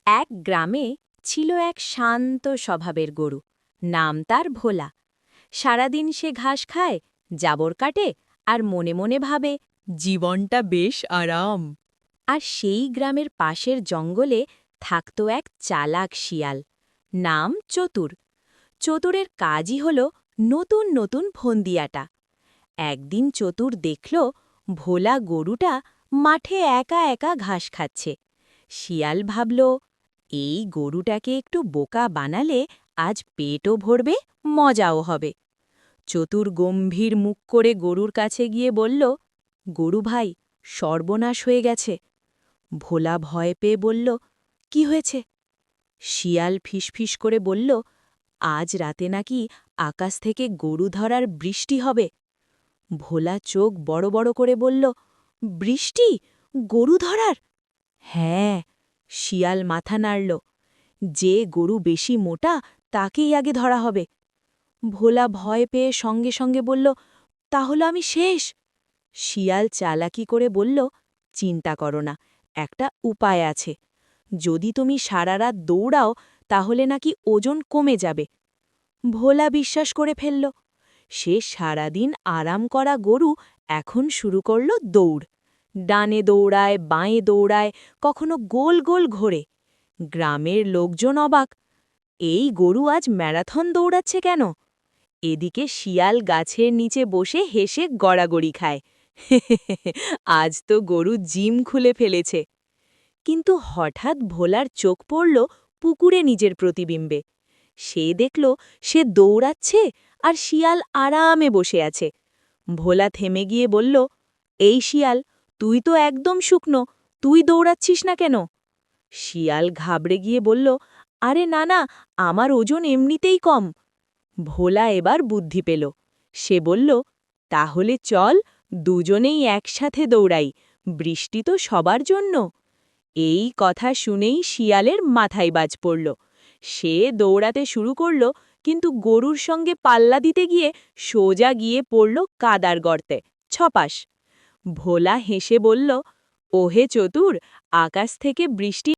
এক গ্রামে ছিল এক শান্ত স্বভাবের গরু। নাম তার ভোলা। সারাদিন সে ঘাস খায়, জাবর কাটে আর মনে মনে ভাবে, জীবনটা বেশ আরাম। আর সেই গ্রামের পাশের জঙ্গলে থাকত এক চালাক শিয়াল। নাম চতুর। চতুরের কাজই হল নতুন নতুন ফন্দিয়াটা। একদিন চতুর দেখল ভোলা গরুটা মাঠে একা একা ঘাস খাচ্ছে। শিয়াল ভাবল, এই গরুটাকে একটু বোকা বানালে আজ পেটও ভরবে, মজাও হবে। চতুর গম্ভীর মুখ করে গরুর কাছে গিয়ে বলল, গরু ভাই, সর্বনাশ হয়ে গেছে। ভোলা ভয় পেয়ে বলল, কি হয়েছে? শিয়াল ফিসফিস করে বলল, আজ রাতে নাকি আকাশ থেকে গরু ধরার বৃষ্টি হবে। ভোলা চোখ বড় বড় করে বলল, বৃষ্টি? গরু ধরার? হ্যাঁ। শিয়াল মাথা নাড়ল, যে গরু বেশি মোটা তাকেই আগে ধরা হবে। ভোলা ভয় পেয়ে সঙ্গে সঙ্গে বলল, তাহলে আমি শেষ। শিয়াল চালাকি করে বলল, চিন্তা করো না, একটা উপায় আছে। যদি তুমি সারা রাত দৌড়াও তাহলে নাকি ওজন কমে যাবে। ভোলা বিশ্বাস করে ফেলল। সে সারাদিন আরাম করা গরু এখন শুরু করল দৌড়। ডানে দৌড়ায়, বাঁয়ে দৌড়ায়, কখনো গোল গোল ঘোরে। গ্রামের লোকজন অবাক, এই গরু আজ ম্যারাথন দৌড়াচ্ছে কেন? এদিকে শিয়াল গাছের নিচে বসে হেসে গড়াগড়ি খায়। আজ তো গরু জিম খুলে ফেলেছে। কিন্তু হঠাৎ ভোলার চোখ পড়ল পুকুরে নিজের প্রতিবিম্বে। সে দেখল সে দৌড়াচ্ছে আর শিয়াল আরামে বসে আছে। ভোলা থেমে গিয়ে বলল, এই শিয়াল, তুই তো একদম শুকনো, তুই দৌড়াচ্ছিস না কেন? শিয়াল ঘাবড়ে গিয়ে বলল, আরে না না, আমার ওজন এমনিতেই কম। ভোলা এবার বুদ্ধি পেল। সে বলল, তাহলে চল দুজনেই একসাথে দৌড়াই, বৃষ্টি তো সবার জন্য। এই কথা শুনেই শিয়ালের মাথায় বাজ পড়ল। সে দৌড়াতে শুরু করল, কিন্তু গরুর সঙ্গে পাল্লা দিতে গিয়ে সোজা গিয়ে পড়ল কাদার গর্তে, ছপাস। ভোলা হেসে বলল, ওহে চতুর, আকাশ থেকে বৃষ্টি